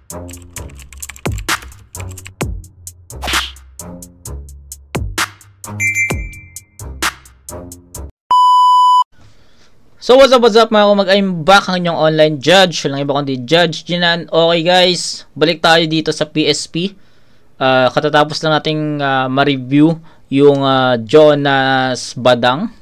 So what's up mga kumag, I'm back ang inyong online judge. Walang iba kundi Judge Jinan. Okay guys, balik tayo dito sa PSP. Katatapos lang nating ma-review yung Jonas Badang.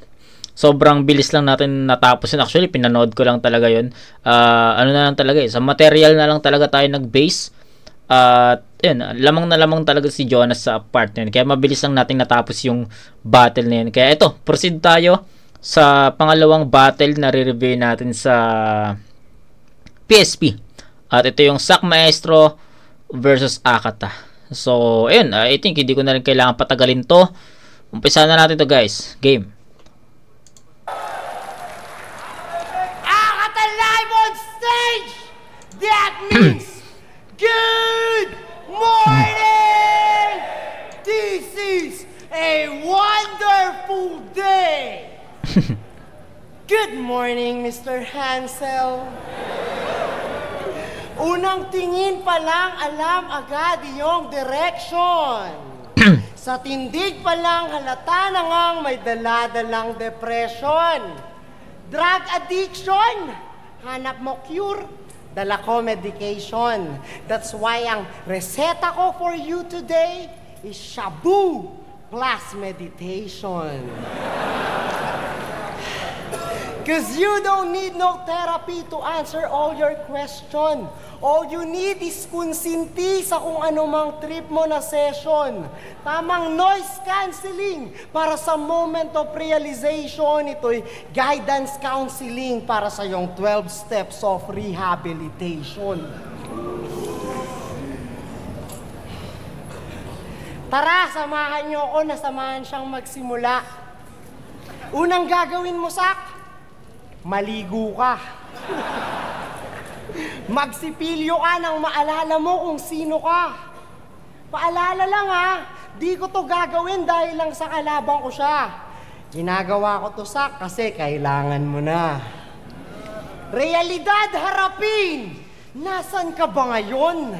Sobrang bilis lang natin natapos yun. Actually, pinanood ko lang talaga yun. Ano na lang talaga sa material na lang talaga tayo nag-base. Yun, lamang na lamang talaga si Jonas sa part na yun. Kaya mabilis lang natin natapos yung battle na yun. Kaya ito, proceed tayo sa pangalawang battle na re-review natin sa PSP. At ito yung Sack Maestro versus Akata. So, ayun, I think hindi ko na rin kailangan patagalin to. Umpisa na natin to guys. Game. Akata live on stage! That means good morning! This is a wonderful day! Good morning, Mr. Hansel. Unang tingin pa lang, alam agad iyong direction. Sa tindig pa lang, halata na ngang may dala-dalang depression. Drug addiction, hanap mo cure, dala ko medication. That's why ang reseta ko for you today is shabu plus meditation. Cause you don't need no therapy to answer all your question. All you need is kunsinti sa kung anumang trip mo na session. Tamang noise cancelling para sa moment of realization. Ito'y guidance counseling para sa yung 12 steps of rehabilitation. Tara, samahan niyo ako na samahan siyang magsimula. Unang gagawin mo, Sak, maligo ka. Magsipilyo ka nang maalala mo kung sino ka. Paalala lang ha, di ko to gagawin dahil lang sa kalaban ko siya. Ginagawa ko to, Sak, kasi kailangan mo na. Realidad harapin! Nasaan ka ba ngayon?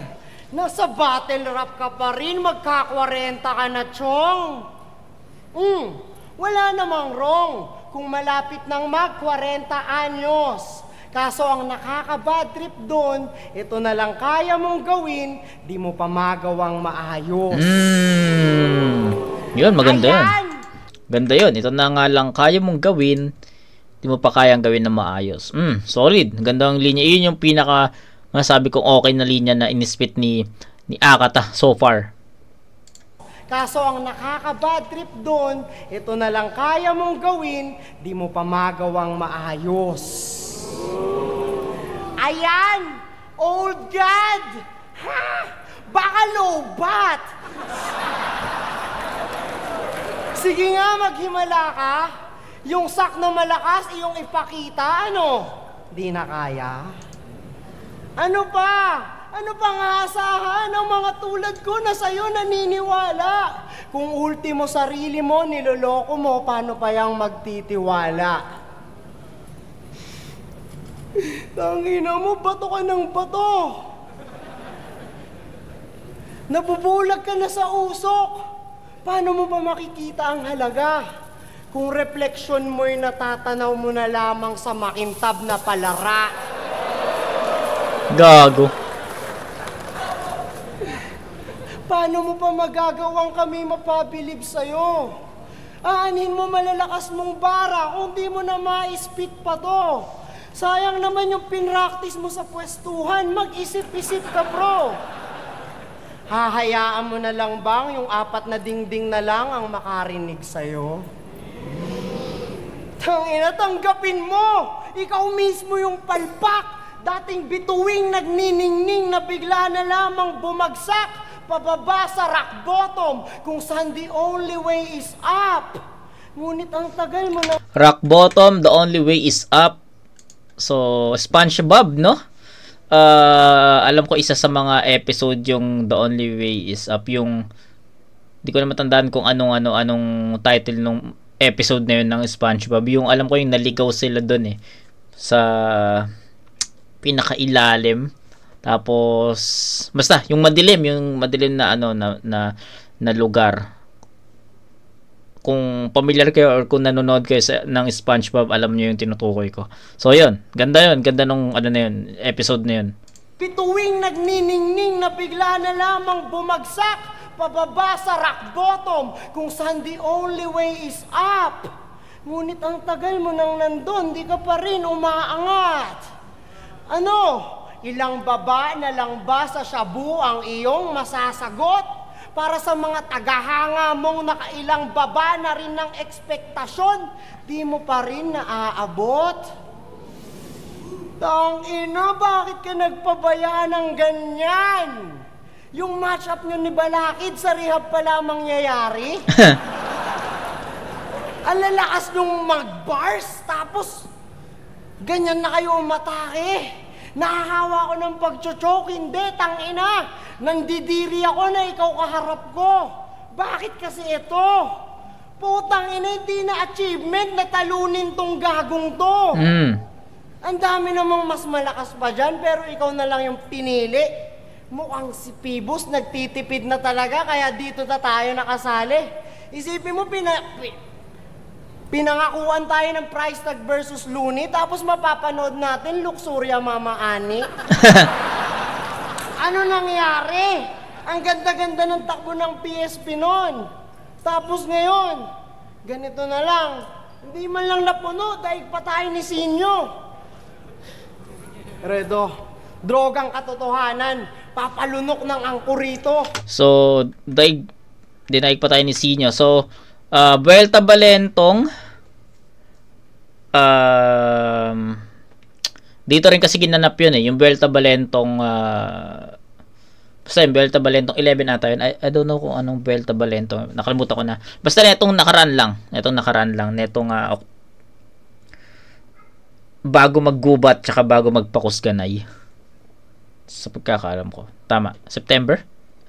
Nasa battle rap ka pa rin, magka-40 ka na, Chong. Wala namang wrong kung malapit nang mag-40 anyos. Kaso ang nakaka-bad trip doon, ito na lang kaya mong gawin, di mo pa magawang maayos. Yun, maganda yun. Ganda yun. Ito na nga lang kaya mong gawin, di mo pa kayang gawin na maayos. Solid. Ganda ang linya. Yun yung pinaka masabi kong okay na linya na inispit ni Akata so far. Kaso ang nakaka-bad trip doon, ito na lang kaya mong gawin, di mo pa magawang maayos. Ayan! Old God! Ha? Baka low-bat! Sige nga, maghimala ka. Yung sak na malakas, iyong ipakita, ano? Di na kaya? Ano pa? Ano pang aasahan ng mga tulad ko na sa'yo naniniwala? Kung ultimo sarili mo, niloloko mo, paano pa yang magtitiwala? Tangina mo, bato ka ng bato. Nabubulag ka na sa usok. Paano mo pa makikita ang halaga? Kung refleksyon mo'y natatanaw mo na lamang sa makintab na palara. Gago. Paano mo pa magagawang kami mapabilib sa'yo? Aanhin mo malalakas mong bara kung di mo na maispit pa to. Sayang naman yung pinractice mo sa pwestuhan. Mag-isip-isip ka, bro. Hahayaan mo na lang bang yung 4 na dingding na lang ang makarinig sa'yo? Tangina, tanggapin mo! Ikaw mismo yung palpak! Dating bituing nagniningning na bigla na lamang bumagsak pababa sa rock bottom kung saan the only way is up. Ngunit ang tagal mo na... Rock bottom, the only way is up. So, SpongeBob, no? Alam ko isa sa mga episode yung The Only Way is Up. Yung, di ko na matandaan kung anong title nung episode na yun ng SpongeBob. Yung alam ko yung naligaw sila dun sa pinakailalim. Tapos basta yung madilim na ano na lugar. Kung familiar kayo or kung nanonood kayo ng SpongeBob, alam niyo yung tinutukoy ko. So yun, ganda nung ano na yun, episode na yun. Bituing nagniningning na bigla na lamang bumagsak pababa sa rock bottom kung saan the only way is up. Ngunit ang tagal mo nang nandun, di ka pa rin umaangat. Ano? Ilang baba na lang ba sa shabu ang iyong masasagot? Para sa mga tagahanga mong nakailang baba na rin ng ekspektasyon, di mo pa rin naaabot? Tangina, bakit ka nagpabaya ng ganyan? Yung match-up nyo ni Balakid sa rehab pa lamang nangyayari? Ang lalakas nung mag-bars, tapos ganyan na kayo umatake. Nahahawa ko ng pag-choke, hindi, tangina. Nandidiri ako na ikaw kaharap ko. Bakit kasi ito? Putang ina, hindi na achievement na talunin tong gagong to. Ang dami namang mas malakas pa dyan, pero ikaw na lang yung pinili. Mukhang si Phoebus nagtitipid na talaga, kaya dito na tayo nakasali. Isipin mo, pinangakuan tayo ng price tag versus Looney, tapos mapapanood natin Luxuria Mama Ani. Ano nangyari? Ang ganda-ganda ng takbo ng PSP noon. Tapos ngayon, ganito na lang. Hindi man lang napuno, daig pa tayo ni Sinyo. Redo, drogang katotohanan, papalunok ng angkurito. So, dinaig pa tayo ni Sinyo. So, Vuelta Balentong, dito rin kasi ginanap yun yung Vuelta Balentong, basta yung Vuelta Balentong 11 ata yun. I don't know kung anong Vuelta Balentong, nakalimutan ko na. Basta netong nakaraan lang, netong bago maggubat tsaka bago magpakusganay. Sa pagkakaalam ko. Tama, September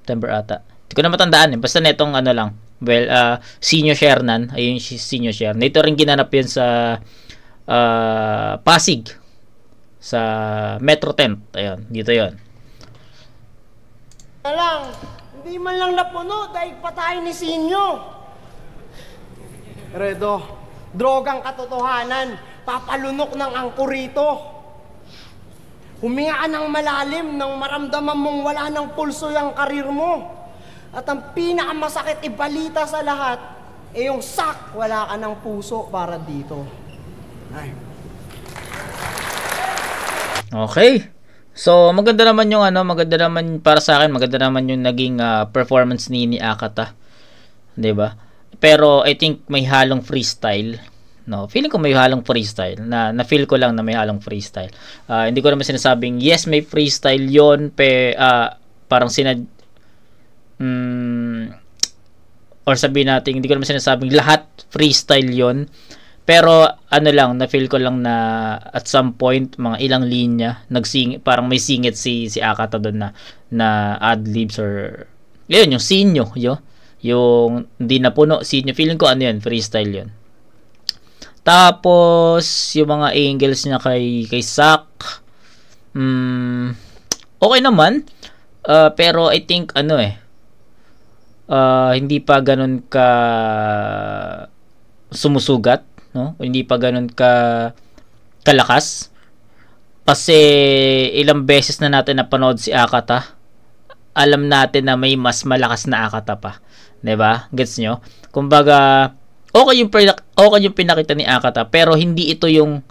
ata. Hindi ko na matandaan basta netong ano lang. Well, Senior Shernan, ayun si Senior Shernan. Ito rin ginanap yun sa Pasig. Sa Metro Tent. Ayun, dito yun. Lang, hindi man lang napuno, daig pa tayo ni Sinyo. Redo, drogang katotohanan, papalunok ng angkurito. Huminga ka ng malalim nang maramdaman mong wala ng pulso yung karir mo. At ang pinakamasakit ibalita sa lahat, yung wala ka ng puso para dito. Ay. Okay. So, maganda naman para sa akin, maganda naman yung naging performance ni Akata. 'Di ba? Pero I think may halong freestyle. No, feeling ko may halong freestyle. Na-feel ko lang na may halong freestyle. Hindi ko naman sinasabing yes, may freestyle 'yon, parang or sabihin natin, hindi ko naman sinasabing lahat freestyle 'yon. Pero ano lang, na-feel ko lang na at some point, mga ilang linya, parang may singit si Akata doon na ad-libs or yun, yung sinyo, yung hindi na puno, sinyo. Feeling ko ano yun, freestyle yun. Tapos, yung mga angles niya kay Sak, okay naman. Pero I think, hindi pa ganun ka sumusugat. No? Hindi pa ganun kalakas. Kasi ilang beses na natin napanood si Akata. Alam natin na may mas malakas na Akata pa. 'Di ba? Gets nyo? Kumbaga, okay yung pinakita ni Akata, pero hindi ito yung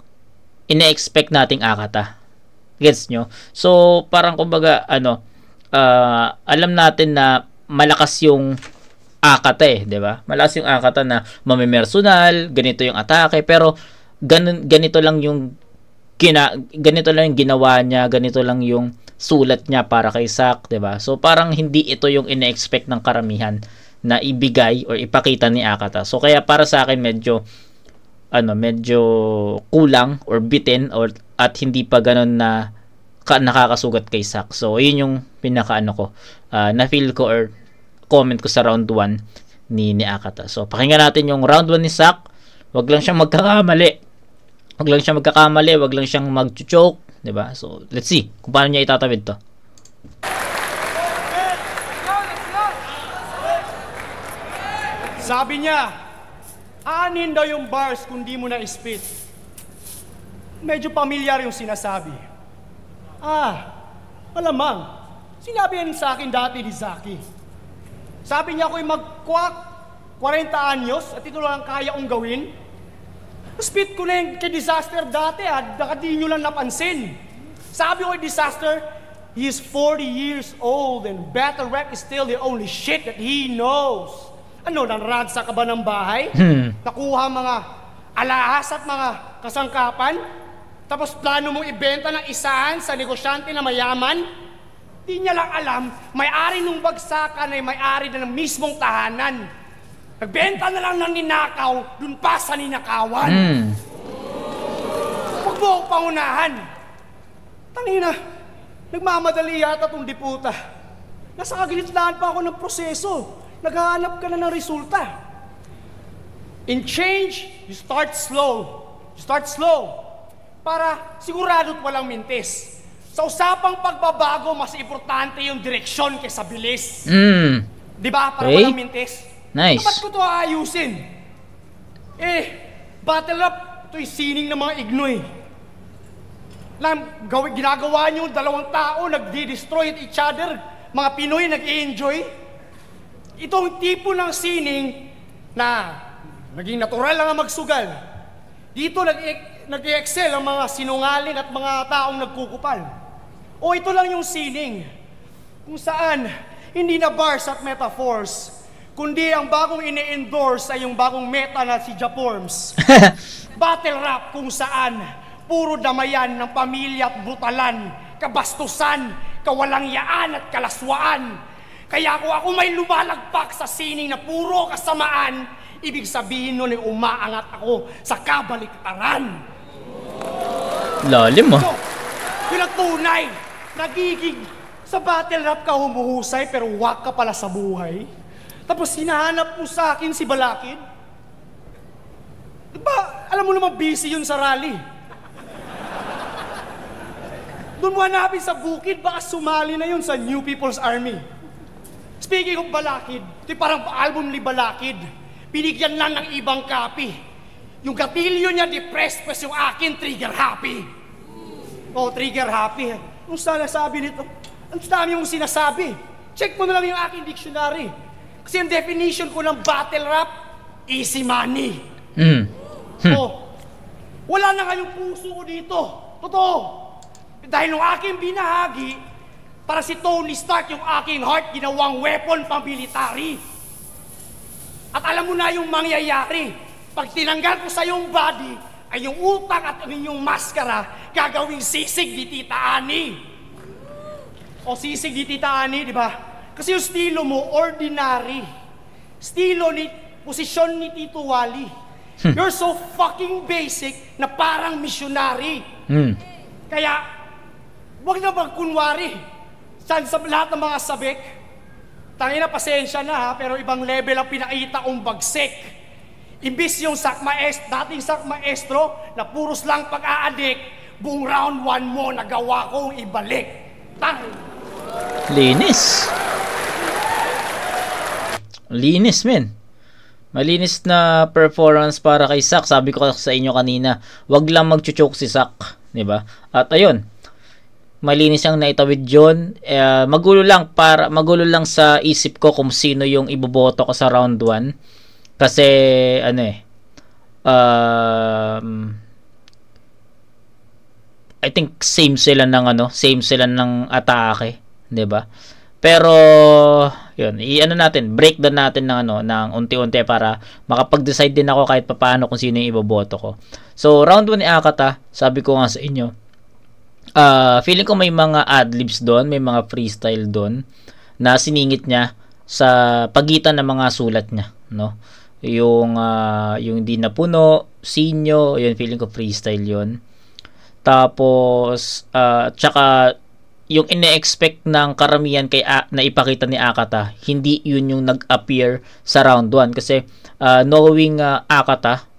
ina-expect nating Akata. Gets nyo? So, parang kumbaga, alam natin na malakas yung Akata 'di ba? Malakas yung Akata na mamimersonal, ganito yung atake, pero ganito lang yung ginawa niya, ganito lang yung sulat niya para kay Sak, 'di ba? So parang hindi ito yung ina-expect ng karamihan na ibigay or ipakita ni Akata. So kaya para sa akin medyo kulang or bitin at hindi pa ganun na nakakasugat kay Sak. So yun yung ko na feel ko or comment ko sa round 1 ni Akata. So, pakinggan natin yung round 1 ni Sak. Wag lang siyang magkakamali. Wag lang siyang mag-choke, 'di ba? So, let's see kung paano niya itatawid to. Sabi niya, anin daw yung bars kung di mo na spit. Medyo pamilyar yung sinasabi. Malamang. Sinabi yan sa akin dati ni Zaki. Sabi niya ako'y mag-quack 40 anyos at ito lang ang kaya kong gawin. Spit ko na yung kay Disaster dati baka di nyo lang napansin. Sabi ko kay Disaster, he is 40 years old and battle rap is still the only shit that he knows. Ano, nanransa ka ba ng bahay? Nakuha mga alahas at mga kasangkapan? Tapos plano mong ibenta ng isahan sa negosyante na mayaman? Di niya lang alam, may-ari nung bagsakan ay may-ari na ng mismong tahanan. Nagbenta na lang ng ninakaw, dun pa sa ninakawan. Huwag mo akong pangunahan. Tangina, nagmamadali yata tong diputa. Nasa kagilitlaan pa ako ng proseso. Naghahanap ka na ng resulta. In change, you start slow. You start slow. Para sigurado't walang mintis. Sa usapang pagbabago, mas importante yung direksyon kaysa bilis. Diba? Para walang mintis. Nice. Dapat ko ito aayusin. Battle rap, ito'y sining ng mga ignoy. Ginagawa nyo, dalawang tao, nagdi-destroy each other. Mga Pinoy, nag-i-enjoy. Itong tipo ng sining na naging natural lang ang magsugal. Dito, nag-i-excel ang mga sinungaling at mga taong nagkukupal. O ito lang yung sining, kung saan hindi na bars at metaphors, kundi ang bagong ini-endorse ay yung bagong meta na si Japorms. Battle rap kung saan puro damayan ng pamilya at brutalan, kabastusan, kawalangyaan at kalaswaan. Kaya kung ako may lumalagpak sa sining na puro kasamaan, ibig sabihin nun ay umaangat ako sa kabaliktaran. Lalim mo. Yun ang tunay. Nagiging sa battle rap ka humuhusay pero wak ka pala sa buhay. Tapos hinahanap mo sa akin si Balakid. Diba, alam mo naman busy yun sa rally. Doon mo hanapin sa bukid, baka sumali na yun sa New People's Army. Speaking of Balakid, ito parang album ni Balakid. Binigyan lang ng ibang copy. Yung gatilyo niya depressed, plus yung akin trigger happy. Trigger happy. Kung sana sabi nito, ang dami mong sinasabi. Check mo na lang yung aking dictionary. Kasi ang definition ko ng battle rap, easy money. Wala na kayong puso ko dito. Totoo. Dahil nung aking binahagi, para si Tony Stark yung aking heart ginawang weapon pang-military. At alam mo na yung mangyayari. Pag tinanggal ko sa iyong body, ay yung utak at ang inyong maskara gagawing sisig ni Tita Ani. O sisig ni Tita Ani, di ba? Kasi yung estilo mo, ordinary. Estilo ni, posisyon ni Tito Wally. You're so fucking basic na parang missionary. Kaya, wag na magkunwari. Sa lahat ng mga sabik, tangina pasensya na ha, pero ibang level ang pinakita kong bagsik. Imbis yung dating sak maestro na puros lang pag-aadik, buong round 1 mo nagawa kong ibalik. Linis. Linis, men. Malinis na performance para kay Sak. Sabi ko sa inyo kanina, wag lang mag-choke si Sak, 'di ba? At ayun, malinis ang naitawid yun. Magulo lang sa isip ko kung sino yung iboboto ko sa round 1. Kasi I think same sila ng atake, 'di ba? Pero yun, breakdown natin ng unti-unti para makapag-decide din ako kahit papaano kung sino yung iboboto ko. So round 1 ni Akata, sabi ko nga sa inyo, feeling ko may mga adlibs doon, may mga freestyle doon na siningit niya sa pagitan ng mga sulat niya, no? Yung di napuno, sinyo, yun, feeling ko freestyle yun. Tapos tsaka yung ine-expect ng karamihan na ipakita ni Akata, hindi yun yung nag-appear sa round 1 kasi knowing Akata,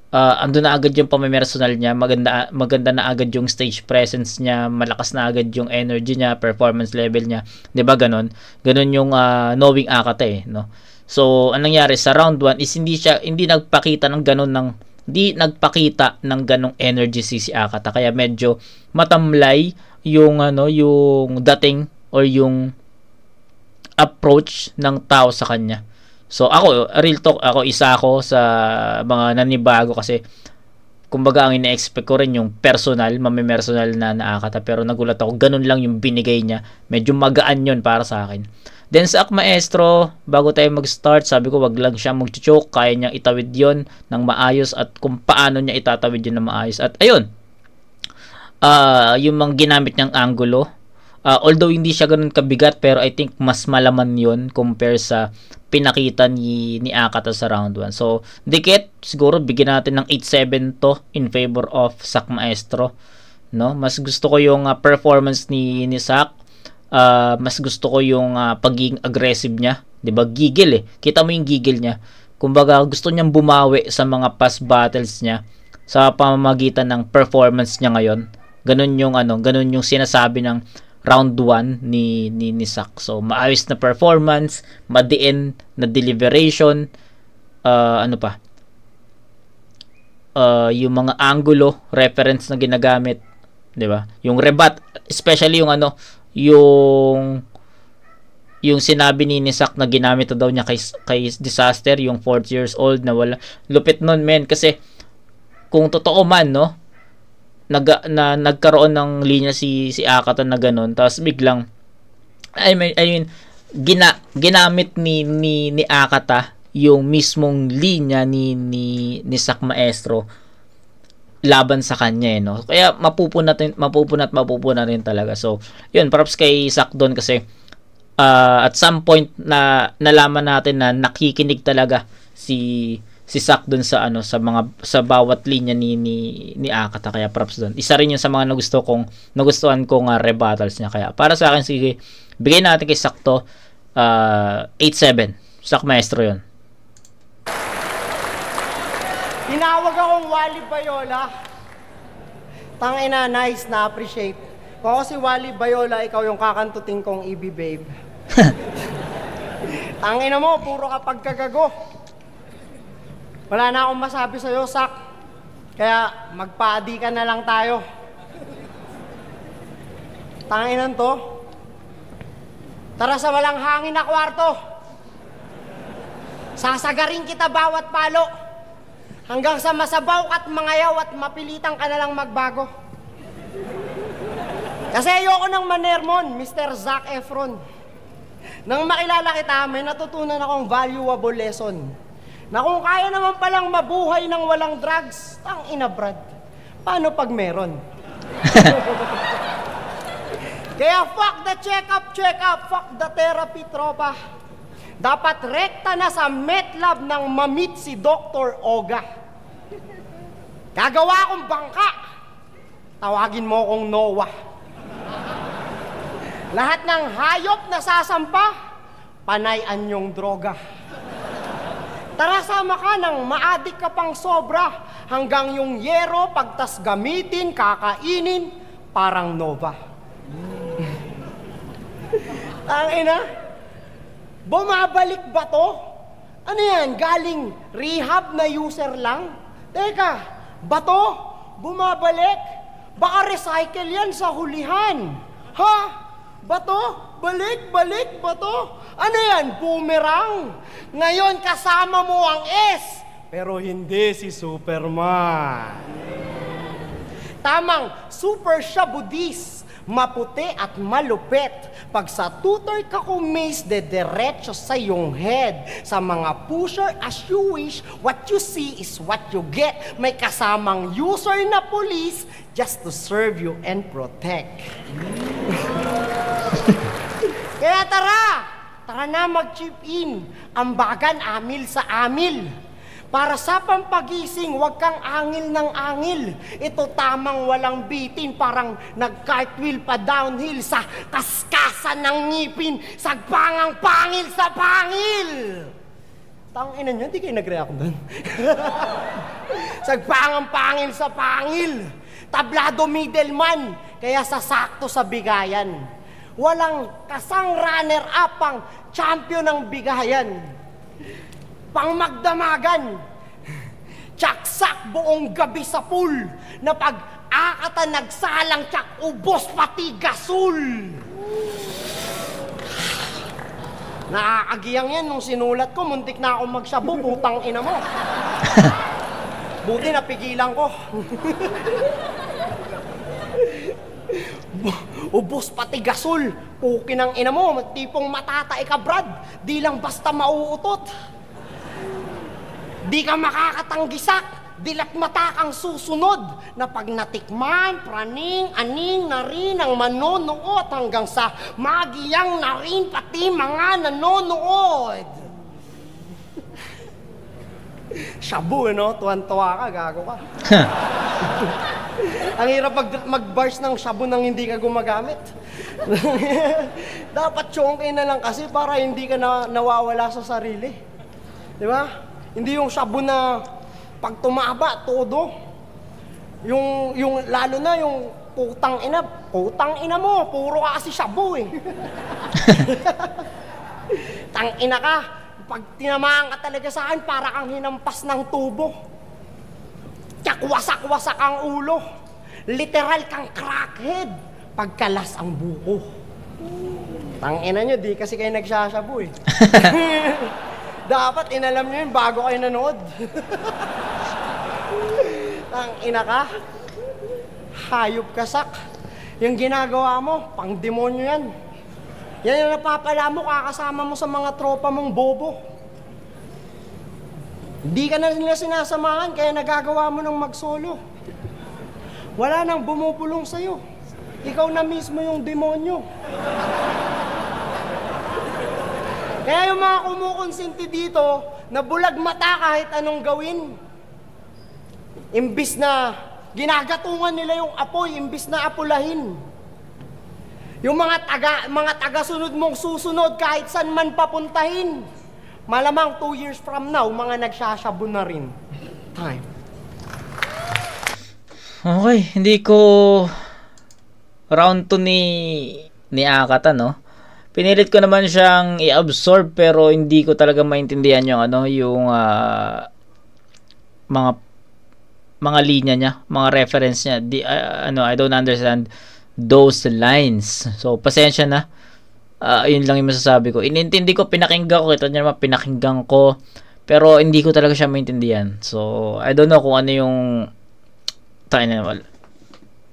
andun na agad yung pamimersonal niya, maganda na agad yung stage presence niya, malakas na agad yung energy niya, performance level niya, 'di ba ganon yung knowing Akata no. So, anong nangyari sa round 1 is hindi nagpakita ng ganong energy si Akata, kaya medyo matamlay yung yung dating or yung approach ng tao sa kanya. So ako, real talk, isa ako sa mga nanibago kasi kumbaga ang ina-expect ko rin yung personal na Akata, pero nagulat ako, ganun lang yung binigay niya. Medyo magaan yun para sa akin. Then sa Maestro, bago tayo mag-start, sabi ko wag lang siya mag-choke, kaya niyang itawid yon ng maayos at kung paano niya itatawid yun ng maayos. At ayun, yung mga ginamit niyang angulo, although hindi siya ganun kabigat, pero I think mas malaman yun compare sa pinakita ni Akata sa round 1. So, dikit, siguro bigyan natin ng 8-7 to in favor of Sak Maestro. No? Mas gusto ko yung performance ni Sak. Mas gusto ko yung pagiging aggressive niya. 'Di ba? Gigil eh. Kita mo yung gigil niya. Kumbaga, gusto niyang bumawi sa mga past battles niya sa pamamagitan ng performance niya ngayon. Ganun yung sinasabi ng round 1 ni Sak. So, maayos na performance, madiin na deliberation, yung mga angulo, reference na ginagamit, 'di ba? Yung rebut, especially yung sinabi ni Sak na ginamit daw niya kay Disaster, yung 4 years old na wala. Lupit nun, men, kasi kung totoo man, no, nagkaroon ng linya si Akata na ganun, tapos biglang I mean ginamit ni Akata yung mismong linya ni Sak Maestro laban sa kanya, no. Kaya mapupunat rin talaga. So, yun, props kay Sak doon kasi at some point na nalaman natin na nakikinig talaga si Sak doon sa bawat linya ni Akata, kaya props doon. Isa rin yun sa mga nagustuhan kong rebuttals niya. Kaya para sa akin, sige, bigay natin kay Sak to 8-7. Sak Maestro yun. Tinawag akong Wally Bayola. Tangina, nice, na-appreciate. Kung ako si Wally Bayola, ikaw yung kakantutin kong EB Babe. Tangina mo, puro ka pagkagago. Wala na akong masabi sa'yo, Sak. Kaya magpaadi ka na lang tayo. Tanginan to. Tara sa walang hangin na kwarto. Sasagarin kita bawat palo. Hanggang sa masabaw at mangayaw at mapilitan ka na lang magbago. Kasi ayoko ng manermon, Mr. Zac Efron. Nang makilala kita, may natutunan akong valuable lesson. Na kung kaya naman palang mabuhay ng walang drugs, ang ina Brad, paano pag meron? Kaya fuck the check-up, fuck the therapy, tropa. Dapat rekta na sa MedLab ng mamit si Dr. Oga. Gagawa akong bangka. Tawagin mo akong Noah. Lahat ng hayop na sasampa, panay anyong droga. Tara, sama ka nang maadik ka pang sobra, hanggang yung yero pagtas gamitin, kakainin, parang Nova. Tangina. Bumabalik ba to? Ano yan? Galing rehab na user lang? Teka, ba to? Bumabalik? Baka recycle yan sa hulihan. Ha? Ba to? Balik ba to? Ano yan? Boomerang? Ngayon kasama mo ang S, pero hindi si Superman. Tamang, super siya Buddhist. Maputi at malupit. Pag sa tutor ka kumis, dediretso sa iyong head. Sa mga pusher as you wish, what you see is what you get. May kasamang user na police just to serve you and protect. Kaya tara na mag-chip in. Ambagan amil sa amil. Para sa pampagising, huwag kang angil ng angil. Ito tamang walang bitin, parang nag-cartwheel pa downhill sa kaskasan ng ngipin, sagpangang pangil sa pangil. Tangina nyo, di kayo nag-react doon. Sagpangang pangil sa pangil. Tablado middleman, kaya sasakto sa bigayan. Walang kasang runner-up ang champion ng bigayan. Pangmagdamagan. Tsak-sak buong gabi sa pool. Na pag-akata nagsalang tsak, ubos pati gasol. Nakakagiyang yan nung sinulat ko. Muntik na akong magsabu, putang ina mo. Buti napigilan ko. Ubos pati gasol. Pukin ang ina mo. Tipong matatae ka, Brad. Di lang basta mauutot. Di ka makakatanggisak. Dilat mata kang susunod. Na pag natikman, praning, aning na rin ang manonood. Hanggang sa magiyang na rin pati mga nanonood. Shabu, no? Tuwan-tuwa ka, gago ka. Ang hirap mag-bars ng shabu nang hindi ka gumagamit. Dapat chongkay na lang kasi para hindi ka nawawala sa sarili. Di ba? Hindi yung shabu na pag tumaba, todo. Yung lalo na yung putang ina mo, puro ka kasi shabu eh. Tang ina ka, pag tinamaan ka talaga sa akin, para kang hinampas ng tubo. Tsak wasak-wasak ang ulo. Literal kang crackhead. Pagkalas ang buko. Tangina nyo, di kasi kayo nagsashabu eh. Dapat inalam nyo yun bago kayo nanood. Tangina ka. Hayop kasak. Yung ginagawa mo, pang demonyo yan. Yan yung napapala mo, kakasama mo sa mga tropa mong bobo. Hindi ka na nila sinasamahan, kaya nagagawa mo ng mag-solo. Wala nang bumubulong sa'yo. Ikaw na mismo yung demonyo. Kaya yung mga kumukonsinti dito, na bulag mata kahit anong gawin. Imbis na ginagatungan nila yung apoy, imbis na apulahin. Yung mga taga-sunod mong susunod kahit saan man papuntahin. Malamang 2 years from now, mga nagsasabo na rin. Time. Okay, hindi ko round 2 ni Akata, no? Pinilit ko naman siyang i-absorb pero hindi ko talaga maintindihan yung yung mga linya niya, mga reference niya. I don't understand those lines. So, pasensya na. Yun lang yung masasabi ko. Inintindi ko, pinakinggan ko. Kita niyo naman, pinakinggan ko. Pero, hindi ko talaga siya maintindihan. So, I don't know kung ano yung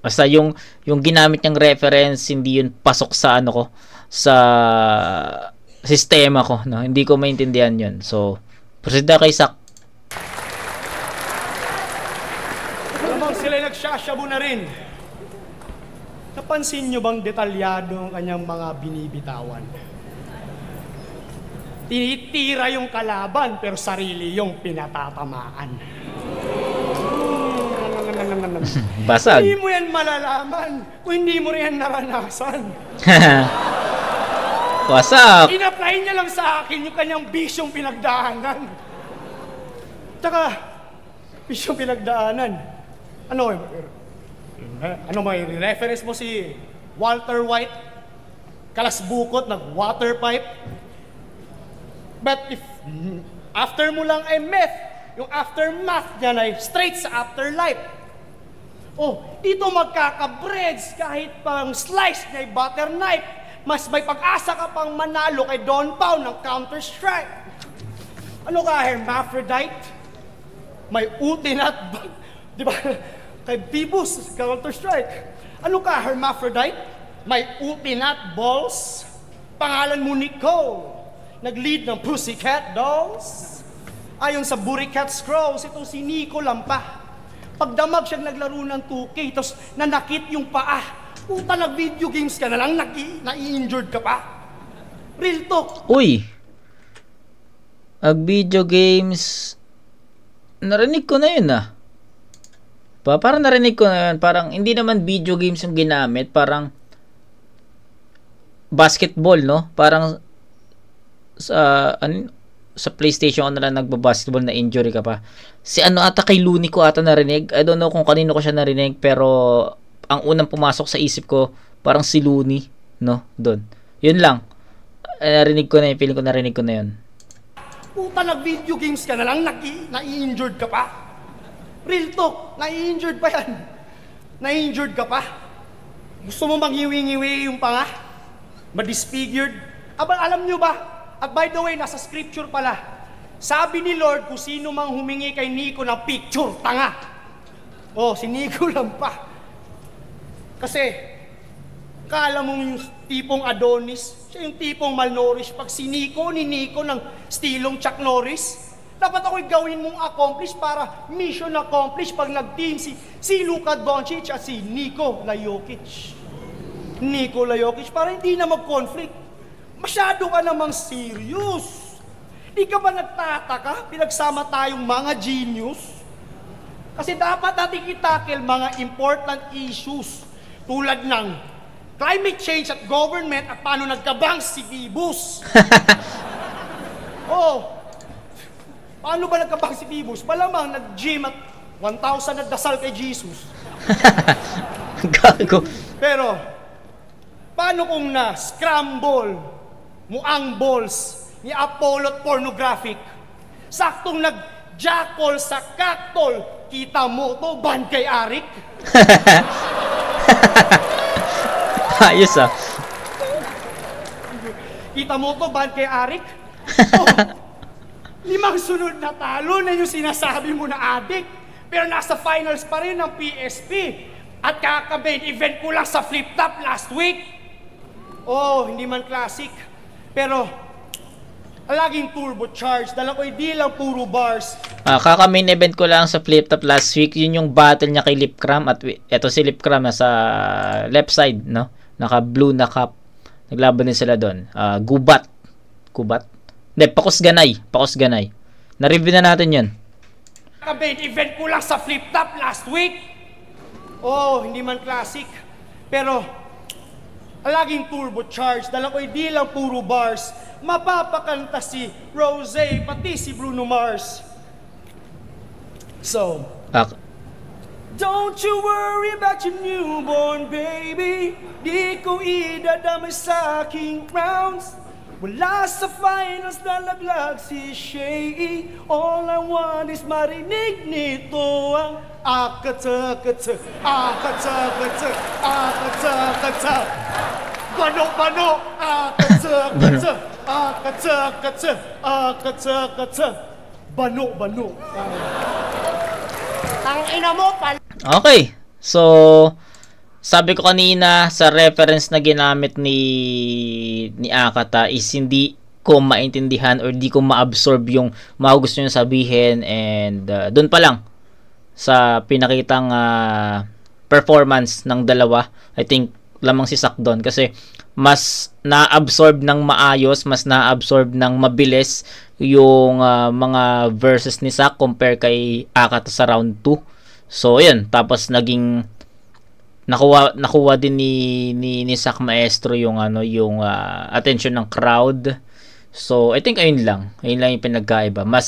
basta yung ginamit niyang reference, hindi yun pasok sa ko, sa sistema ko. No? Hindi ko maintindihan yun. So, proceed na kay Sak. Alamang sila nagsashabu na rin. Napansin nyo bang detalyado ang kanyang mga binibitawan? Tinitira yung kalaban pero sarili yung pinatatamaan. Basag. Hindi mo yan malalaman kung hindi mo rin naranasan. Wasak. In-apply niya lang sa akin yung kanyang bisyong pinagdaanan. Tsaka, bisyong pinagdaanan. May reference mo si Walter White, kalasbukot, nag-water pipe. But if after mo lang ay meth, yung aftermath niya ay straight sa afterlife. Dito magkaka-breads kahit pang slice niya ay butter knife. Mas may pag-asa ka pang manalo kay Don Pao ng Counter-Strike. Ano ka, hermaphrodite? May utinat, di ba? Kay Bibus, Counter-Strike. Ano ka, hermaphrodite? May utinat balls? Pangalan mo Nicole. Nag-lead ng Pussycat Dolls. Ayon sa Buricat Scrolls, itong si Nico Lampa. Pagdamag siya naglaro ng 2K, tapos nanakit yung paa. Puta, nag-video games ka na lang, na-injured ka pa. Real talk. Uy! Video games... Narinig ko na yun Parang narinig ko na yun. Parang hindi naman video games yung ginamit. Parang basketball, no? Parang sa PlayStation ko na lang nagbabasketball na injury ka pa. Si ata kay Looney ko ata narinig. I don't know kung kanino ko siya narinig, pero ang unang pumasok sa isip ko parang si Looney, no? Doon. Yun lang. Narinig ko na yun. Feeling ko narinig ko na yun. Puta, nag-video games ka na lang, nai-injured ka pa. Real talk, nai-injured pa yan. Nai-injured ka pa. Gusto mo bang hiwi-ngiwi yung panga? Ma-disfigured? Alam nyo ba? At by the way, nasa scripture pala, sabi ni Lord, kung sino mang humingi kay Nico ng picture, tanga. Oh, si Nico lang pa. Kasi, kala mo yung tipong Adonis, siya yung tipong malnourished. Pag si Nico, ni Nico ng stilong Chuck Norris, dapat ako'y gawin mong accomplish para mission accomplished pag nag-team si Luka Doncic at si Nikola Jokic. Nikola Jokic, para hindi na mag-conflict. Masyado ka namang serious. Di ka ba nagtataka? Pinagsama tayong mga genius. Kasi dapat natin itakil mga important issues tulad ng climate change at government at paano nagkabang si Phoebus. Oh, paano ba nagkabang si Phoebus? Malamang nag-gym at 1,000 na dasal kay Jesus. Gago. Pero, paano kung na-scramble mo ang balls ni Apollo pornographic? Saktong nag-jackal sa kaktol. Kita mo to, ban kay Arik. Ayos ah. Kita mo to, ban kay Arik. Oh, 5 sunod na talo na yung sinasabi mo na adik. Pero nasa finals pa rin ng PSP. At kaka-main event ko lang sa flip-top last week. Oh, hindi man classic. Pero, laging turbocharged. Dala ko hindi lang puro bars. Kaka-main event ko lang sa flip-top last week. Yun yung battle niya kay Lipcram. At eto si Lipcram nasa left side, no? Naka-blue na cap. Naglaban din sila doon. Gubat. Gubat? Hindi, Pakusganay. Na-review na natin yun. Kaka-main event ko lang sa flip-top last week. Oh, hindi man classic. Pero, laging turbocharged. Dala ko hindi lang puro bars. Mapapakanta si Rosé, pati si Bruno Mars. So, don't you worry about your newborn baby. Di ko idadamay sa aking rounds. Wala sa finals nalaglag si Shay. All I want is marinig nito ang akatsa-katsa, akatsa-katsa, akatsa-katsa. Bano-bano, akatsa-katsa, akatsa-katsa, akatsa-katsa. Bano-bano. Tangina mo, Okay. So, sabi ko kanina sa reference na ginamit ni Akata is hindi ko maintindihan or di ko ma-absorb yung mga gusto niya sabihin, and doon pa lang sa pinakitang performance ng dalawa, I think lamang si Sak doon kasi mas na-absorb ng maayos, mas na-absorb ng mabilis yung mga verses ni Sak compare kay Akata sa round 2. So, yun. Tapos naging nakuha din ni Sak Maestro yung attention ng crowd. So, I think ayun lang yung pinagkaiba. Mas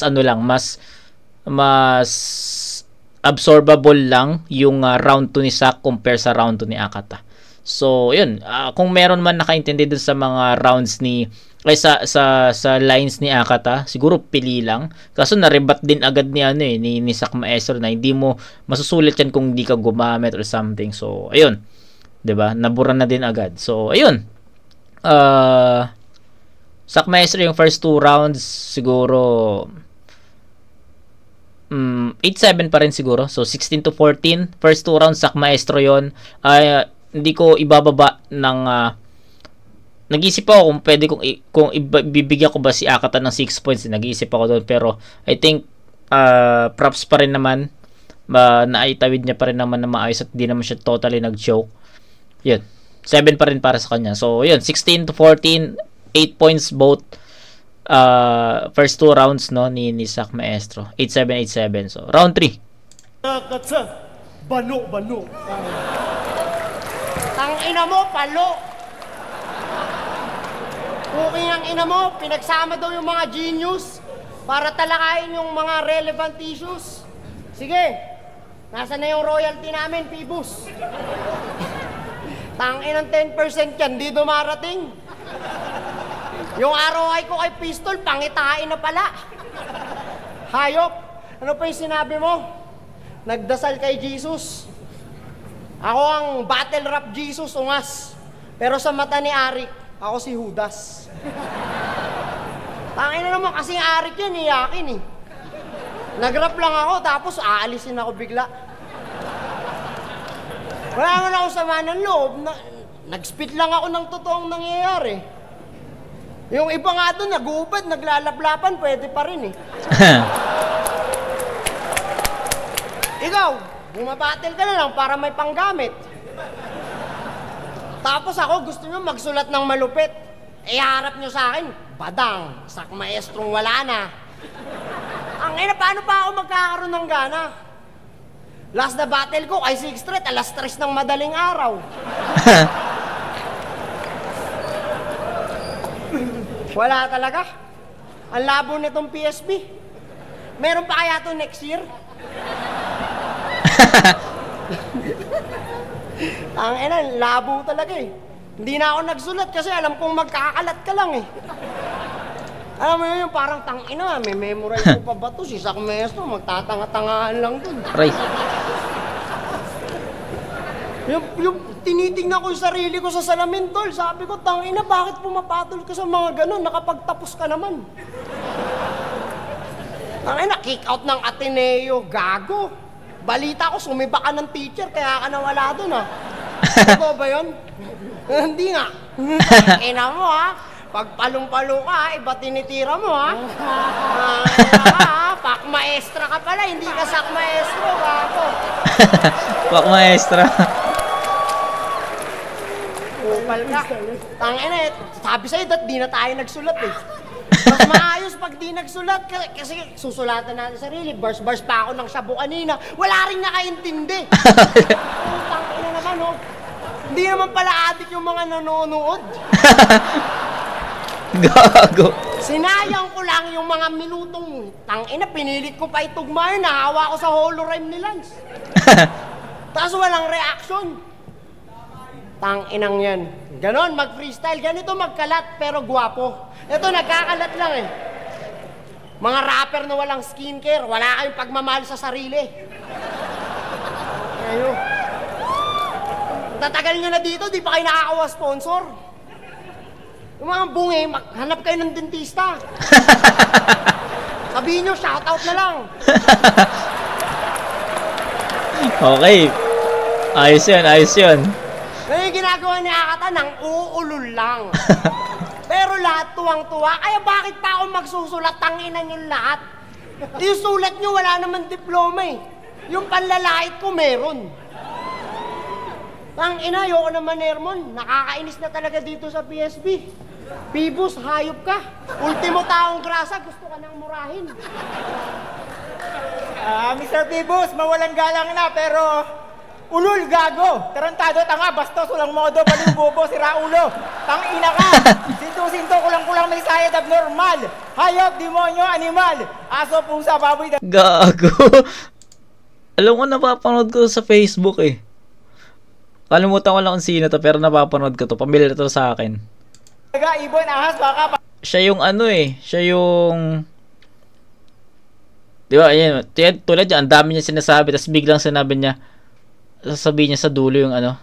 absorbable lang yung round 2 ni Sak compare sa round 2 ni Akata. So, yun. Kung meron man nakaintindi dun sa mga rounds sa lines ni Akata, siguro pili lang. Kaso na-rebat din agad ni Sak Maestro na hindi mo masusulit yan kung hindi ka gumamit or something. So, ayun. 'Di ba? Nabura na din agad. So, ayun. Sak Maestro yung first 2 rounds siguro 8-7 pa rin siguro. So, 16-14. First 2 rounds, Sak Maestro yun. Hindi ko ibababa ng nag-iisip ako kung ibibigyan ko ba si Akata ng 6 points. Nag-iisip ako doon, pero I think props pa rin naman, naitawid niya pa rin naman na maayos at di naman siya totally nag-choke. Yun, 7 pa rin para sa kanya. So yun, 16-14, 8 points both first 2 rounds ni Sak Maestro. 8-7, 8-7. So round 3. Bano. Tangina mo, palo! Cooking ang ina mo, pinagsama daw yung mga genius para talakayin yung mga relevant issues. Sige, nasa na yung royalty namin, Phoebus? Tangin ng 10% yan, di dumarating. Yung ROI ko kay Pistol, pangitain na pala. Hayop! Ano pa yung sinabi mo? Nagdasal kay Jesus. Ako ang battle rap Jesus, ungas. Pero sa mata ni Arik, ako si Judas. Tangin na naman kasi Arik yan, iyakin eh. Nag-rap lang ako, tapos aalisin ako bigla. Wala naman ako sama ng loob. Nag-spit lang ako ng totoong nangyayari. Yung iba nga doon, nag-uubad, naglalaplapan, pwede pa rin eh. Ikaw, bumabattle ka na lang para may panggamit. Tapos ako, gusto nyo magsulat ng malupit. Eh, harap nyo sa akin, badang, sak maestrong wala na. Ang ina, paano pa ako magkakaroon ng gana? Last na battle ko kay 6th Street, alas 3 ng madaling araw. Wala talaga. Ang labo nitong PSP. Meron pa kaya to next year? Ang ina, labo talaga eh. Hindi na ako nagsulat kasi alam kong magkakalat ka lang eh. Alam mo yun, parang tangina, may memorize ko pa ba to? Si Sak Maestro, magtatanga-tangahan lang dun. Aray. Yung tinitingnan ko yung sarili ko sa salamin, tol. Sabi ko, tangina, bakit pumapatol ka sa mga ganun? Nakapagtapos ka naman. Tangina, kick out ng Ateneo, gago. Balita ko, sumiba ka ng teacher, kaya ka nawala dun, ha? Totoo ba yun? Hindi nga. Ina mo, ha? Pag palong-palo ka, iba tinitira mo, ha? Pak maestra ka pala, hindi ka sak maestro, gago. Pak maestra. Upal ka. Tangina eh, sabi sa'yo, di na tayo nagsulat eh. Mas maayos pag di nagsulat kasi susulatan natin sarili. Bars pa ako ng shabu kanina. Wala rin nakaintindi. Tangina naman, oh. Hindi naman pala adik yung mga nanonood. Gago. Sinayang ko lang yung mga minutong tangina, pinilit ko pa itugma yun, nahawa ko sa holorime ni Lance. Tapos walang reaction. Tanginang yan. Ganon, mag-freestyle. Ganito magkalat pero gwapo. Ito, nagkakalat lang eh. Mga rapper na walang skincare, wala kayong pagmamahal sa sarili. Ayun. Tatagal nyo na dito, di pa kayo nakakawa sponsor. Yung mga bungi, hanap kayo ng dentista. Sabihin nyo, shoutout na lang. Okay. Ayos yun, ayos yun. Ngayon yung ginagawa ni Akata, nang uulol lang. Pero lahat tuwang-tuwa, kaya bakit pa ako magsusulat? Tanginan yung lahat. Yung sulat nyo, wala naman diploma eh. Yung panlalait ko, meron. Tangina, ayoko naman, Hermon. Nakakainis na talaga dito sa PSB. Pibus, hayop ka. Ultimo taong grasa, gusto ka nang murahin. Mr. Pibus, mawalang galang na, pero ulul, gago. Tarantado, tanga, bastos, walang modo, baliw, bobo, siraulo. Tangina ka. Sinto-sinto, kulang-kulang, may sayad, abnormal. Hayop, demonyo, animal. Aso, pusa, baboy, Gago. Alam ko, napapanood ko sa Facebook eh. Kalimutan ko lang kung sino to, pero napapanood ko to. Pamilyar to sa akin. daga, ibon, ahas, baka, Siya yung ano eh. Siya yung... Di ba, ayan. Tulad yan, ang dami niya sinasabi. Tapos biglang sinabi niya, sasabihin niya sa dulo yung ano,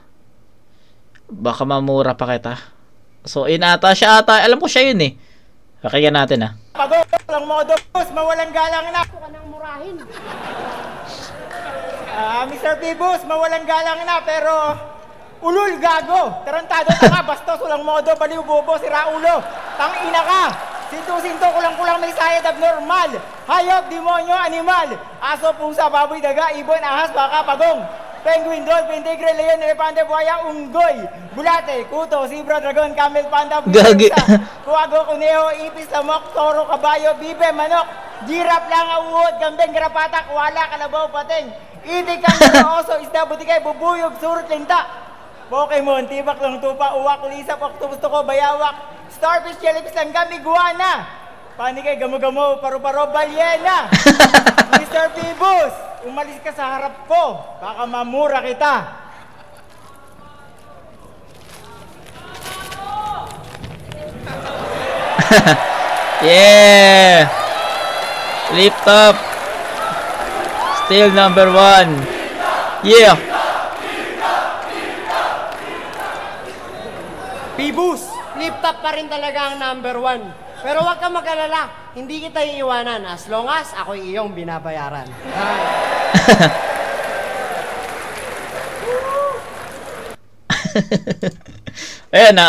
baka mamura pa kita. So, yun ata. Siya ata. Alam ko siya yun eh. Pakinggan natin ah. pagod, walang modo, mawalang galang na. Gusto ka nang murahin. Mr. Pibus, mawalang galang na, pero ulul, gago. Tarantado, tanga, bastos, walang modo, baliw, bobo, siraulo. Tangina ka. Sinto-sinto, kulang-kulang, may sayad, abnormal. Hayop, demonyo, animal. Aso, pusa, baboy, daga, ibon, ahas, baka, pagong. Penguin, dolphin, tigre, leon, elefante, buhaya, unggoy. Bulate, kuto, zebra, dragon, camel, panda, Gagi. kuwago, kuneho, ipis, lamok, toro, kabayo, bibe, manok. Giraffe lang, uod, gambeng, garapata, kuwala, kalabaw, pateng. Itik, kanina, oso, isda, butikay, bubuyog, surut, linta. Pokemon, tibak, lang tupa, uwak, lisap, octopus, toko, bayawak. Starfish, jellyfish, langgam, iguana. Panikay, gamo-gamo, paru-paro, balyena. Mr. Pibus, umalis ka sa harap ko. Baka mamura kita. Yeah! Flip top. Still number 1. Yeah. Pibus, flip top pa rin talaga ang number 1. Pero huwag kang mag-alala, hindi kita iiwanan as long as ako iyong binabayaran. Ayan na,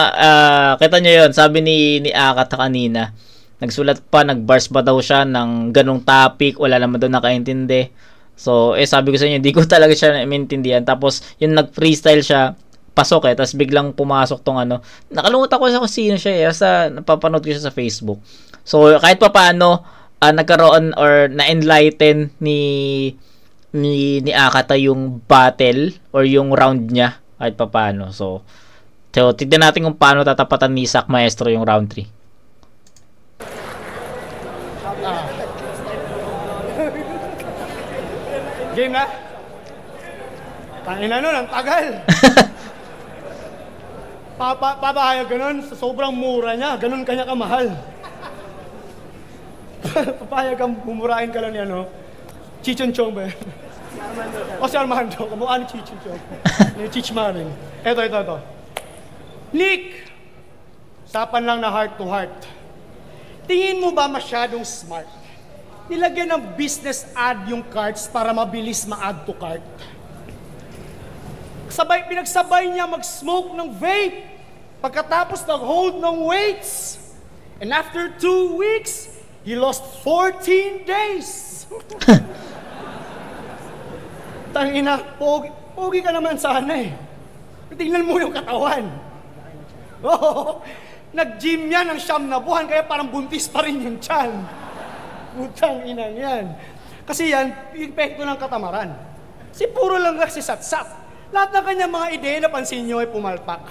kita nyo yun. Sabi ni Akata kanina, nagsulat pa, nagbars pa daw siya ng ganong topic, wala naman daw nakaintindi. So, sabi ko sa inyo, hindi ko talaga siya maintindihan. Tapos, yung nag-freestyle siya, pasok tapos biglang pumasok tong ano. Nakalimutan ko sa kung sino siya basta napapanood ko siya sa Facebook. So, kahit pa paano, nagkaroon or na-enlighten ni Akata yung battle or yung round niya, kahit pa paano. So, tignan natin kung paano tatapatan ni Sak Maestro yung round 3. Game na? Tangina nun, ang tagal. Papahayag ganun, sa sobrang mura niya, ganun kanya kamahal. Papahayag kang bumurahin ka lang ni Chichon Chong ba? O si Armando, kamukha ni Chichon Chong. Ni Chich Maring. Ito. Nick! Usapan lang na heart to heart. Tingin mo ba masyadong smart? Nilagyan ng business ad yung cards para mabilis ma-add to cart. Pinagsabay niya mag-smoke ng vape. Pagkatapos nag-hold ng weights. And after 2 weeks, he lost 14 days. Tangina, pogi ka naman sana eh. Tingnan mo yung katawan. Oh, nag-gym yan ng 9 na buwan, kaya parang buntis pa rin yung tiyan. Putang inang yan. Kasi yan, yung epekto ng katamaran. Si puro lang kasi satsat. Lahat ng kanyang mga ideya, napansin nyo, ay pumalpak.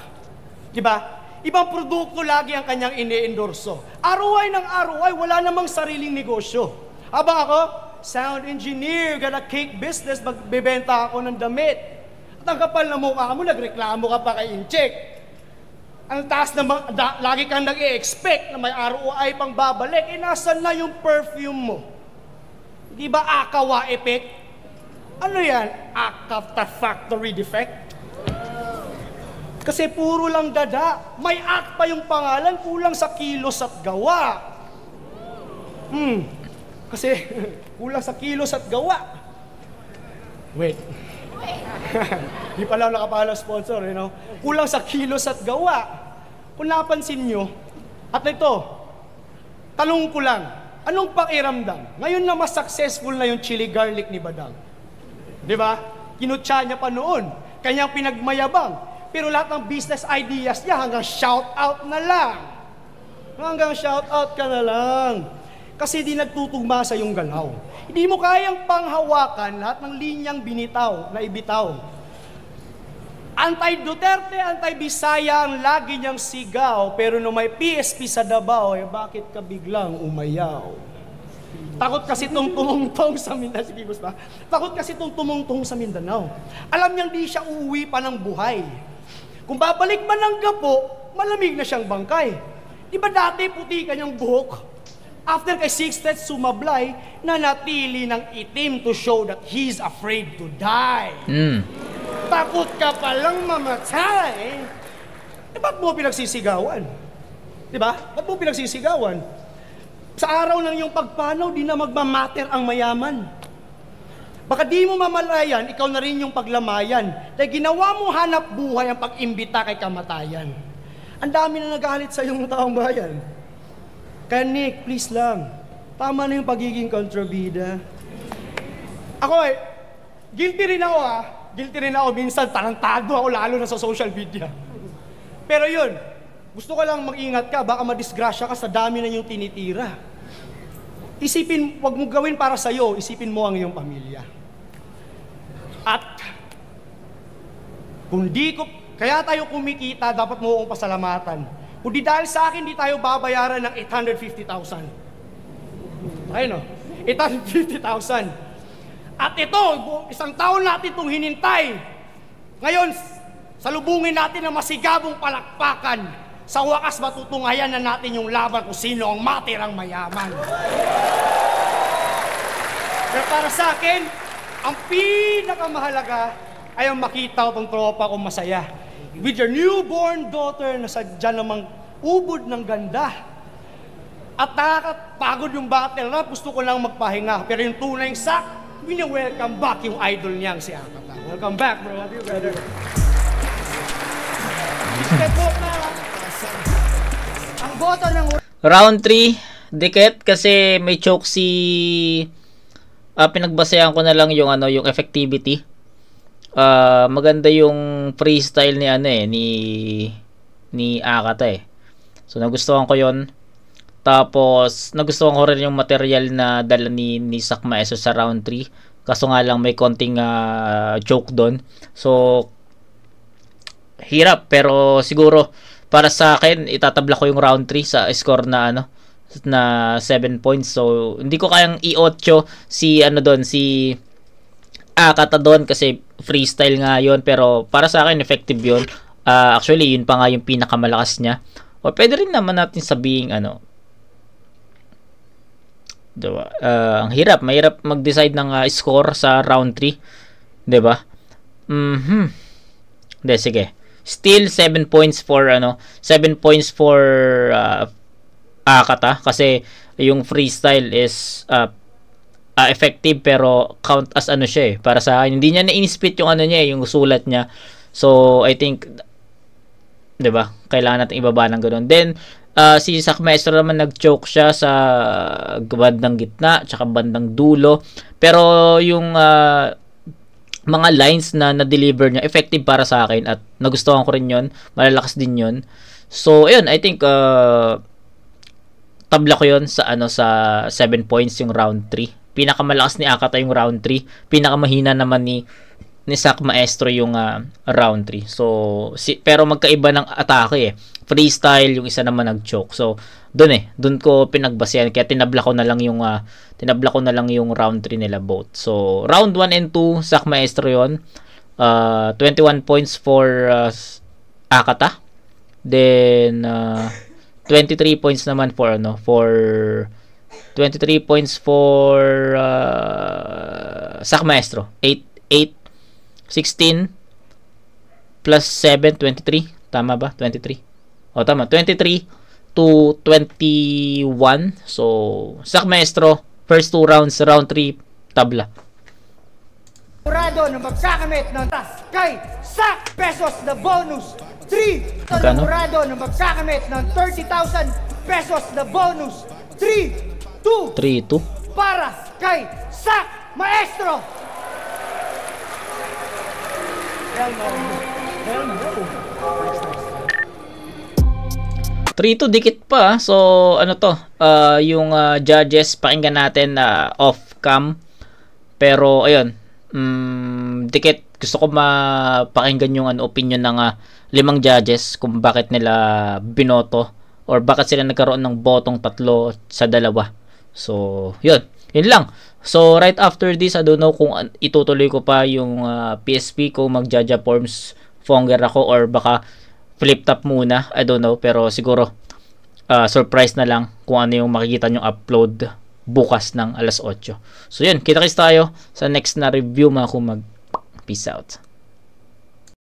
Diba? Ibang produkto lagi ang kanyang ine-endorso. ROI ng ROI, wala namang sariling negosyo. Habang ako, sound engineer, got a cake business, magbebenta ako ng damit. At ang kapal na mukha mo, nagreklamo ka pa kay Incheck. Ang taas na lagi kang nag-i-expect na may ROI pang babalik, nasan na yung perfume mo? Di ba Akawa effect? Ano yan? Akata factory defect? Kasi puro lang dada. May ak pa yung pangalan, kulang sa kilos at gawa. Kasi kulang sa kilos at gawa. Wait. Di pala nakapala sponsor, Kulang sa kilos at gawa. Kung napansin nyo, at ito, tanong ko lang, anong pakiramdam? Ngayon na mas successful na yung chili garlic ni Badang. Di ba? Kinutsa niya pa noon. Kanyang pinagmayabang. Pero lahat ng business ideas niya hanggang shout out na lang. Hanggang shout out ka na lang. Kasi di nagtutugma sa yung galaw. Hindi mo kayang panghawakan lahat ng linyang binitaw na ibitaw. Anti-Duterte, anti-Bisaya ang lagi niyang sigaw, pero nung may PSP sa Davao, bakit ka biglang umayaw? Takot kasi itong tumungtong sa Mindanao. Sige, ba? Takot kasi itong tumungtong sa Mindanao. Alam niyang di siya uuwi pa ng buhay. Kung babalik man ng gapo, malamig na siyang bangkay. Di ba dati puti kanyang buhok? After kay Sixtet sumablay, nanatili ng itim to show that he's afraid to die. Takot ka palang mamatay. Ba't mo pinagsisigawan? Diba? Ba't mo pinagsisigawan? Sa araw ng iyong pagpanaw, di na magmamatter ang mayaman. Baka di mo mamalayan, ikaw na rin yung paglamayan. Dahil ginawa mo hanap buhay ang pag-imbita kay kamatayan. Ang dami na nagalit sa iyong taong bayan. Kaya Nick, please lang, tama na yung pagiging kontrabida. Ako guilty rin ako Guilty rin ako, minsan tarantado ako lalo na sa social media. Pero yun, gusto ko lang mag-ingat ka, baka madisgrasya ka sa dami na yung tinitira. Isipin, wag mo gawin para sa'yo, isipin mo ang iyong pamilya. At, kaya tayo kumikita, dapat mo akong pasalamatan. Kung di dahil sa akin, di tayo babayaran ng 850,000. Ayun 850,000. At ito, isang taon natin itong hinintay. Ngayon, salubungin natin ang masigabong palakpakan. Sa wakas, matutungayan na natin yung laban kung sino ang matirang mayaman. Pero para sa akin, ang pinakamahalaga ay ang makita ko tong tropa kong masaya. With your newborn daughter na sadya namang ubod ng ganda. At nakakapagod yung battle rap, gusto ko lang magpahinga. Pero yung tunay sak, wini-welcome back yung idol niyang si Akata. Welcome back, bro. Love you, brother. Ang boto ng Round 3, dikit kasi may choke si pinagbasehan ko na lang yung yung effectivity. Maganda yung freestyle ni Akata eh. So nagustuhan ko 'yon. Tapos nagustuhan ko rin yung material na dala ni Sak Maestro sa round 3. Kaso nga lang may konting choke doon. So hirap, pero siguro para sa akin itatabla ko yung round 3 sa score na na 7 points. So hindi ko kayang i-8 si si Akata doon kasi freestyle nga yon, pero para sa akin effective yon. Actually yun pa nga yung pinakamalakas niya. O pwede rin naman natin sabihin diba? Ang mahirap mag-decide ng score sa round 3, 'di ba? Hindi, sige. Still 7 points for 7 points for Akata kasi yung freestyle is effective, pero count as siya para sa akin. Hindi niya na-inspit yung yung sulat niya. So I think 'di ba? Kailangan natin ibaba ng ganoon. Then si Sak Maestro naman nag-choke siya sa bandang gitna tsaka bandang dulo. Pero yung mga lines na na-deliver niya effective para sa akin at nagustuhan ko rin 'yon. Malalakas din 'yon. So ayun, I think tabla ko 'yon sa sa 7 points yung round 3. Pinakamalakas ni Akata yung round 3. Pinakamahina naman ni Sak Maestro yung round 3. So pero magkaiba ng atake freestyle, yung isa naman nag-choke. So doon ko pinagbasehan, kaya tinabla ko na lang yung round 3 nila both. So round 1 and 2 Sak Maestro yon. 21 points for Akata. Then 23 points naman for 23 points for Sak Maestro. 16 plus 7, 23. Tama ba? 23. O, tama. 23 to 21. So, Sak Maestro, first 2 rounds, round 3, tabla. Sigurado na magkakamit ng kay Sak pesos na bonus 3. Magkano? Sigurado na magkakamit ng 30,000 pesos na bonus 3-2 para kay Sak Maestro. 3-2, dikit pa. So yung judges pakinggan natin off cam. Pero ayun, dikit. Gusto ko mapakinggan yung opinion ng 5 judges kung bakit nila binoto or bakit sila nagkaroon ng botong 3 sa 2. So yun lang. So right after this, I don't know kung itutuloy ko pa yung PSP ko, mag-Jaja Forms Fonger ako or baka flip top muna, I don't know, pero siguro surprise na lang kung ano yung makikita nyong upload bukas ng 8:00. So yun, kita-kits tayo sa next na review mga kumag. Peace out.